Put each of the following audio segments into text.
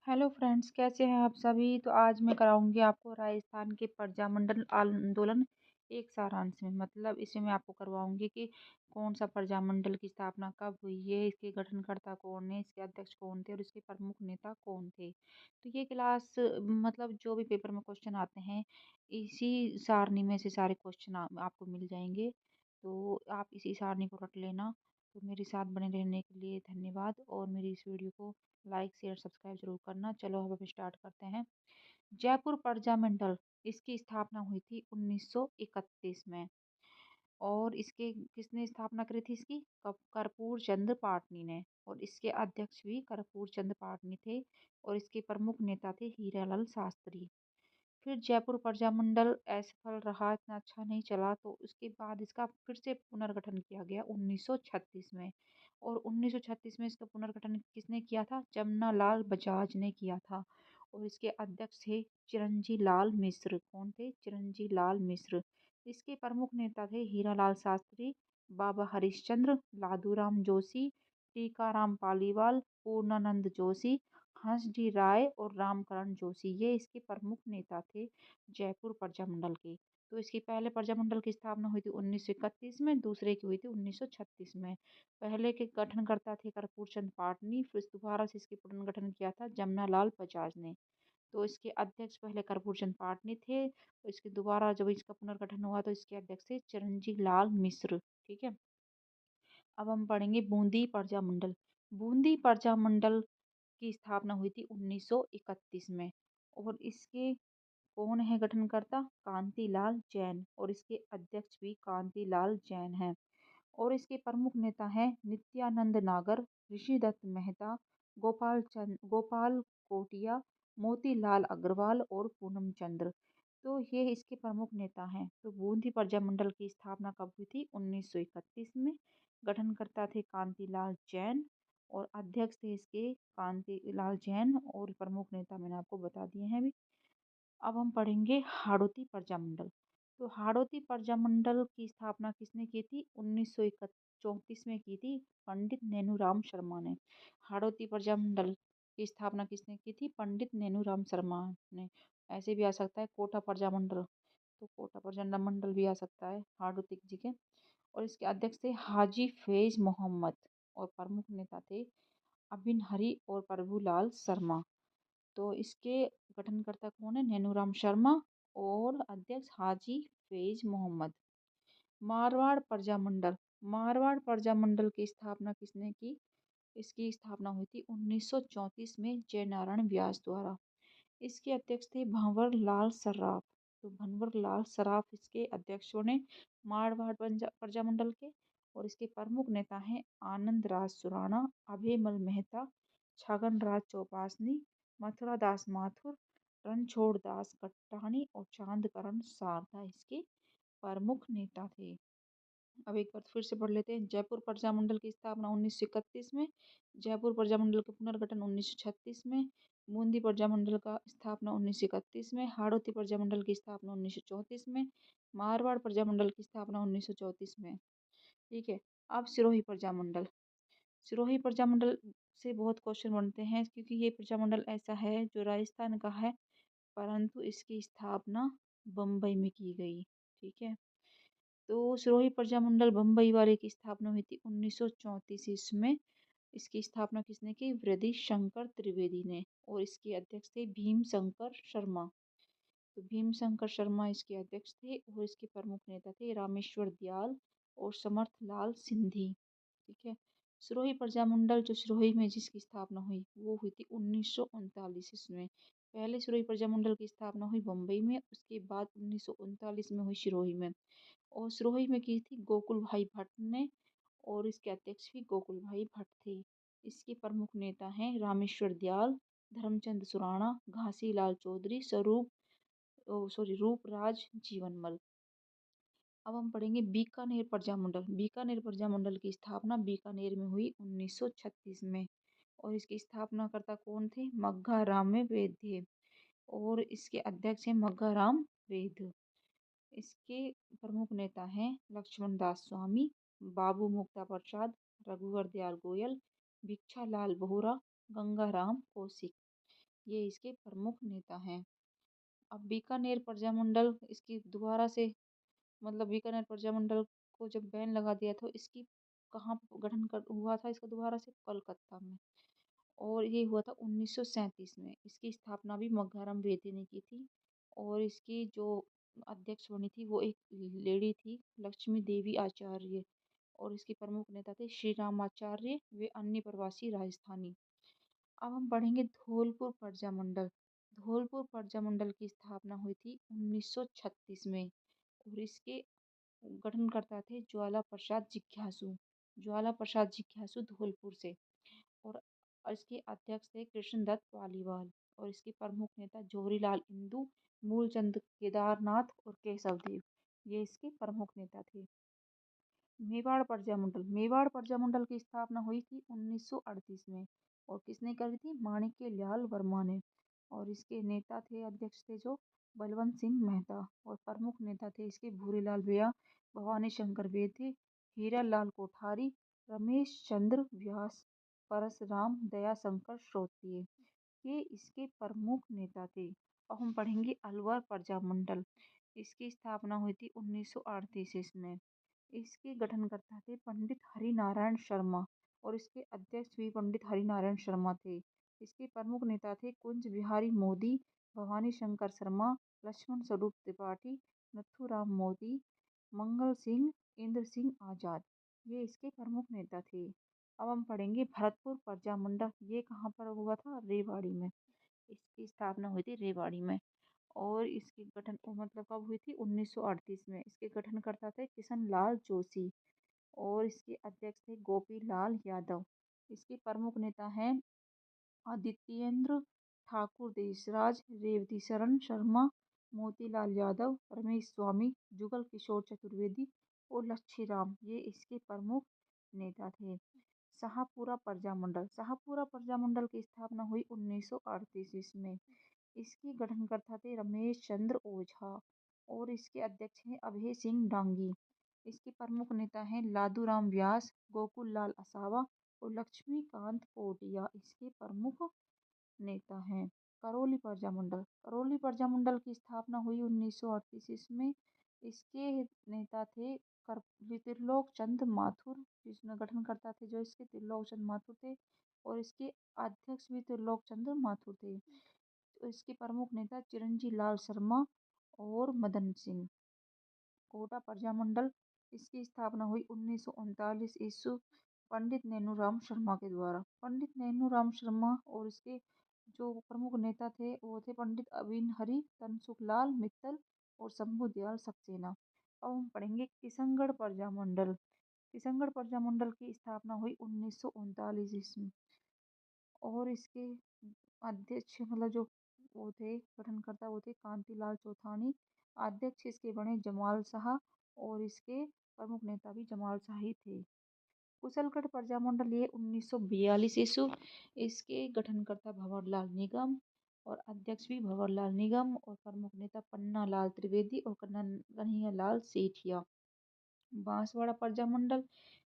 Hello friends, कैसे हैं आप सभी। तो आज मैं कराऊंगी आपको राजस्थान के प्रजामंडल आंदोलन एक सारांश में। मतलब इसमें मैं आपको करवाऊंगी कि कौन सा प्रजामंडल की स्थापना कब हुई है, इसके गठनकर्ता कौन है, इसके अध्यक्ष कौन थे और इसके प्रमुख नेता कौन थे। तो ये क्लास मतलब जो भी पेपर में क्वेश्चन आते हैं इसी सारणी में से सारे क्वेश्चन आपको मिल जाएंगे। तो आप इसी सारणी को रट लेना। तो मेरे साथ बने रहने के लिए धन्यवाद और मेरी इस वीडियो को लाइक शेयर सब्सक्राइब जरूर करना। चलो अब स्टार्ट करते हैं। जयपुर प्रजामंडल, इसकी स्थापना हुई थी 1931 में। और इसके किसने स्थापना करी थी इसकी? कर्पूर चंद पाटनी ने। और इसके अध्यक्ष भी कर्पूर चंद पाटनी थे। और इसके प्रमुख नेता थे हीरालाल शास्त्री। फिर जयपुर प्रजामंडल असफल रहा, इतना अच्छा नहीं चला, तो उसके बाद इसका फिर से पुनर्गठन किया गया 1936 में। और 1936 में इसका पुनर्गठन किसने किया था? जमनालाल बजाज ने किया था। और इसके अध्यक्ष थे चिरंजी लाल मिश्र। कौन थे? चिरंजी लाल मिश्र। इसके प्रमुख नेता थे हीरालाल शास्त्री, बाबा हरिश्चंद्र, लादूराम जोशी, टीकाराम पालीवाल, पूर्णानंद जोशी, हंसडी राय और रामकरण जोशी। ये इसके प्रमुख नेता थे जयपुर प्रजामंडल के। तो इसकी पहले प्रजामंडल की स्थापना हुई थी 1931 में, दूसरे की हुई थी 1936 में। पहले के गठनकर्ता थे कर्पूर चंद पाटनी, फिर दोबारा से इसके पुनर्गठन किया था जमनालाल बजाज ने। तो इसके अध्यक्ष पहले कर्पूर चंद पाटनी थे, तो इसके दोबारा जब इसका पुनर्गठन हुआ तो इसके अध्यक्ष थे चिरंजी लाल मिश्र। ठीक है। अब हम पढ़ेंगे बूंदी प्रजामंडल। बूंदी प्रजामंडल की स्थापना हुई थी 1931 में। और इसके कौन है गठनकर्ता? कांतिलाल जैन। और इसके अध्यक्ष भी कांतिलाल जैन हैं। और इसके प्रमुख नेता हैं नित्यानंद नागर, ऋषिदत्त मेहता, गोपाल कोटिया, मोतीलाल अग्रवाल और पूनम चंद्र। तो ये इसके प्रमुख नेता हैं। तो बूंदी प्रजामंडल की स्थापना कब हुई थी? 1931 में। गठनकर्ता थे कांतिलाल जैन और अध्यक्ष थे इसके कांतिलाल जैन और प्रमुख नेता मैंने आपको बता दिए हैं अभी। अब हम पढ़ेंगे हाड़ौती प्रजामंडल। तो हाड़ौती प्रजामंडल की स्थापना किसने की थी? 1934 में की थी पंडित नेनूराम शर्मा ने। हाड़ौती प्रजामंडल की स्थापना किसने की थी? पंडित नेनूराम शर्मा ने। ऐसे भी आ सकता है कोटा प्रजामंडल, तो कोटा प्रजामंडल भी आ सकता है हाड़ौती जी के। और इसके अध्यक्ष थे हाजी फैज मोहम्मद और प्रमुख नेता थे अबिन हरी और प्रभुलाल शर्मा। तो इसके गठनकर्ता कौन है? नैनूराम शर्मा और अध्यक्ष हाजी फैज मोहम्मद। मारवाड़ प्रजामंडल। मारवाड़ प्रजामंडल की स्थापना किसने की? इसकी स्थापना हुई थी 1934 में जयनारायण व्यास द्वारा। इसके अध्यक्ष थे भंवर लाल सराफ। तो भंवर लाल सराफ इसके अध्यक्ष ने मारवाड़ प्रजामंडल के। और इसके प्रमुख नेता हैं आनंद राज सुराणा, अभयमल मेहता, छगन राज चौपासनी, मथुरा दास माथुर, रणछोड़ दास कट्टानी और चांदकरण शारदा इसके प्रमुख नेता थे। अब एक बार फिर से पढ़ लेते हैं। जयपुर प्रजामंडल की स्थापना 1931 में, जयपुर प्रजामंडल का पुनर्गठन 1936 में, बूंदी प्रजामंडल का स्थापना 1931 में, हाड़ौती प्रजामंडल की स्थापना 1934 में, मारवाड़ प्रजामंडल की स्थापना 1934 में। ठीक है। अब सिरोही प्रजामंडल। सिरोही प्रजामंडल से बहुत क्वेश्चन बनते हैं क्योंकि ये प्रजामंडल ऐसा है जो राजस्थान का है, परंतु इसकी स्थापना बम्बई में की गई। ठीक है। तो सिरोही प्रजामंडल बम्बई वाले की स्थापना हुई थी 1934 ईस्वी में। इसकी स्थापना किसने की? वृद्धि शंकर त्रिवेदी ने। और इसके अध्यक्ष थे भीम शंकर शर्मा। तो भीम शंकर शर्मा इसके अध्यक्ष थे और इसके प्रमुख नेता थे रामेश्वर दयाल और समर्थ लाल सिंधी। ठीक है। सिरोही प्रजामंडल जो सिरोही में जिसकी स्थापना हुई वो हुई थी 1939 ईस्वी में। पहले सिरोही प्रजामंडल की स्थापना हुई बम्बई में, उसके बाद 1939 में हुई सिरोही में। और सिरोही में की थी गोकुल भाई भट्ट ने। और इसके अध्यक्ष भी गोकुल भाई भट्ट थे। इसके प्रमुख नेता हैं रामेश्वर दयाल, धर्मचंद सुराणा, घासीलाल चौधरी, रूपराज जीवनमल। अब हम पढ़ेंगे बीकानेर प्रजामंडल। बीकानेर प्रजामंडल की स्थापना बीकानेर में हुई 1936 में। और इसकी स्थापनाकर्ता कौन थे? मग्घा राम वैद्य। और इसके अध्यक्ष हैं मग्घा राम वैद्य। इसके प्रमुख नेता हैं लक्ष्मण दास स्वामी, बाबू मुक्ता प्रसाद, रघुवर दयाल गोयल, भिक्षा लाल बोहरा, गंगाराम कौशिक। ये इसके प्रमुख नेता हैं। अब बीकानेर प्रजामंडल इसकी दोबारा से मतलब बीकानेर प्रजामंडल को जब बैन लगा दिया तो इसकी कहाँ गठन कर हुआ था इसका दोबारा से कलकत्ता में। और ये हुआ था 1937 में। इसकी स्थापना भी मक्काराम बेदी ने की थी। और इसकी जो अध्यक्ष बनी थी वो एक लेडी थी, लक्ष्मी देवी आचार्य। और इसके प्रमुख नेता थे श्री रामाचार्य वे अन्य प्रवासी राजस्थानी। अब हम पढ़ेंगे धौलपुर प्रजामंडल। धौलपुर प्रजामंडल की स्थापना हुई थी 1936 में। और इसके गठनकर्ता थे ज्वाला प्रसाद जिज्ञासु। ज्वाला प्रसाद जिज्ञासु धौलपुर से। और इसके अध्यक्ष थे कृष्णदत्त पालीवाल। और इसके प्रमुख नेता जवाहरीलाल इंदू, मूलचंद केदारनाथ और केशव देव। ये इसके प्रमुख नेता थे। मेवाड़ प्रजामंडल। मेवाड़ प्रजामंडल की स्थापना हुई थी 1938 में। और किसने करी थी? माणिक्य लाल वर्मा ने। और इसके नेता थे, अध्यक्ष थे जो बलवंत सिंह मेहता। और प्रमुख नेता थे इसके भूरीलाल बेया, भवानी शंकर बेदी, हीरा लाल कोठारी, रमेश चंद्र व्यास, परसराम दयाशंकर श्रोत्रिय। ये इसके प्रमुख नेता थे। अब हम पढ़ेंगे अलवर प्रजामंडल। इसकी स्थापना हुई थी 1938 में। इसके गठनकर्ता थे पंडित हरिनारायण शर्मा। और इसके अध्यक्ष भी पंडित हरिनारायण शर्मा थे। इसके प्रमुख नेता थे कुंज बिहारी मोदी, भवानी शंकर शर्मा, लक्ष्मण स्वरूप त्रिपाठी, नथुराम मोदी, मंगल सिंह, इंद्र सिंह आजाद। ये इसके प्रमुख नेता थे। अब हम पढ़ेंगे भरतपुर प्रजामंडल। ये कहाँ पर हुआ था? रेवाड़ी में। इसकी स्थापना हुई थी रेवाड़ी में। और इसकी गठन मतलब कब हुई थी? 1938 में। इसके गठनकर्ता थे किशन लाल जोशी। और इसके अध्यक्ष थे गोपी लाल यादव। इसके प्रमुख नेता हैं आदित्येंद्र ठाकुर, देशराज, रेवती शरण शर्मा, मोतीलाल यादव, रमेश स्वामी, जुगल किशोर चतुर्वेदी और लच्छीराम। ये इसके प्रमुख नेता थे। शाहपुरा प्रजामंडल। शाहपुरा प्रजामंडल की स्थापना हुई 1938 में। इसके गठनकर्ता थे रमेश चंद्र ओझा। और इसके अध्यक्ष हैं अभय सिंह डांगी। इसके प्रमुख नेता हैं लादूराम व्यास, गोकुल लाल असावा और लक्ष्मीकांत पोटिया। इसके प्रमुख नेता हैं। करौली प्रजामंडल। करौली प्रजामंडल की स्थापना हुई 1938 में। इसके नेता थे त्रिलोक चंद माथुर। जिसमें गठनकर्ता थे जो इसके त्रिलोक चंद माथुर थे। और इसके अध्यक्ष भी त्रिलोक चंद माथुर थे। तो इसके प्रमुख नेता चिरंजी लाल शर्मा और मदन सिंह। कोटा प्रजामंडल। इसकी स्थापना हुई 1939 ईस्वी पंडित नेनूराम शर्मा के द्वारा। पंडित नेनूराम शर्मा और इसके जो प्रमुख नेता थे वो थे पंडित अविन हरि, तनसुख लाल मित्तल और शंभु दयाल सक्सेना। अब हम पढ़ेंगे किशनगढ़ प्रजामंडल। किशनगढ़ प्रजामंडल की स्थापना हुई 1939 ईस्वी। और इसके अध्यक्ष मतलब जो वो थे गठनकर्ता वो थे कांतिलाल चौथानी। अध्यक्ष इसके बने जमाल शाह। और इसके प्रमुख नेता भी जमाल शाह ही थे। कुशलगढ़ प्रजामंडल ये 1942 ईस्वी। इसके गठनकर्ता भंवरलाल निगम और अध्यक्ष भी भंवरलाल निगम और प्रमुख नेता पन्ना लाल त्रिवेदी और कन्हैया लाल सेठिया। बांसवाड़ा प्रजामंडल।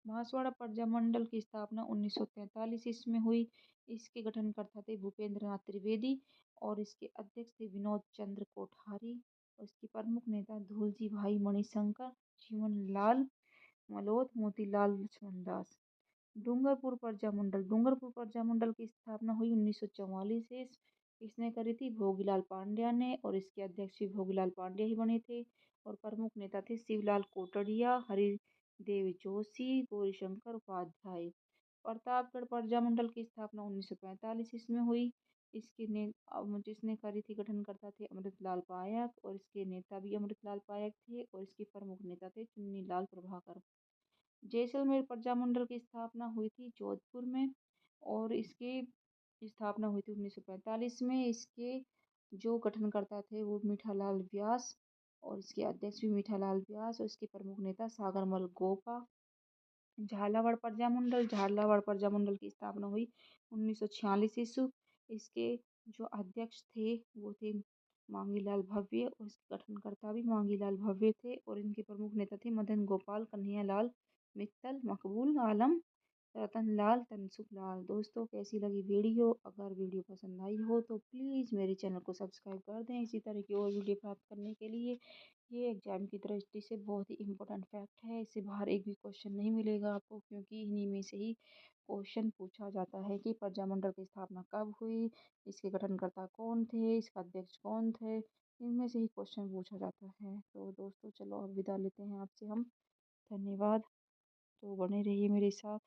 बांसवाड़ा प्रजामंडल की स्थापना 1943 ईस्वी में हुई। इसके गठनकर्ता थे भूपेंद्र नाथ त्रिवेदी। और इसके अध्यक्ष थे विनोद चंद्र कोठारी। और इसके प्रमुख नेता धूलजी भाई मणिशंकर, जीवन लाल मलोद, मोतीलाल लक्ष्मण दास। डूंगरपुर प्रजामंडल। डूंगरपुर प्रजामंडल की स्थापना हुई 1944 से। इसने करी थी भोगीलाल पांड्या ने। और इसके अध्यक्ष भी भोगीलाल पांड्या ही बने थे। और प्रमुख नेता थे शिवलाल कोटड़िया, हरिदेव जोशी, गौरीशंकर उपाध्याय। प्रतापगढ़ प्रजामंडल की स्थापना 1945 ईस्वी में हुई। जिसने करी थी गठनकर्ता थे अमृतलाल पायक। और इसके नेता भी अमृतलाल पायक थे। और इसके प्रमुख नेता थे चुन्नीलाल प्रभाकर। जैसलमेर प्रजामंडल की स्थापना हुई थी जोधपुर में। और इसकी स्थापना हुई थी 1945 में। इसके जो गठनकर्ता थे वो मीठालाल व्यास। और इसके अध्यक्ष भी मीठालाल व्यास और इसके प्रमुख नेता सागरमल गोपा। झालावाड़ प्रजामंडल। झालावाड़ प्रजामंडल की स्थापना हुई 1946 ईस्वी। इसके जो अध्यक्ष थे वो थे मांगीलाल भव्य। और इसके गठनकर्ता भी मांगीलाल भव्य थे। और इनके प्रमुख नेता थे मदन गोपाल, कन्हैया लाल मित्तल, मकबूल आलम रतनलाल तनसुखलाल। दोस्तों कैसी लगी वीडियो? अगर वीडियो पसंद आई हो तो प्लीज़ मेरे चैनल को सब्सक्राइब कर दें इसी तरह की और वीडियो प्राप्त करने के लिए। ये एग्जाम की दृष्टि से बहुत ही इम्पोर्टेंट फैक्ट है, इससे बाहर एक भी क्वेश्चन नहीं मिलेगा आपको, क्योंकि इन्हीं में से ही क्वेश्चन पूछा जाता है कि प्रजामंडल की स्थापना कब हुई, इसके गठनकर्ता कौन थे, इसका अध्यक्ष कौन थे, इनमें से ही क्वेश्चन पूछा जाता है। तो दोस्तों चलो अब विदा लेते हैं आपसे हम। धन्यवाद। तो बने रहिए मेरे साथ।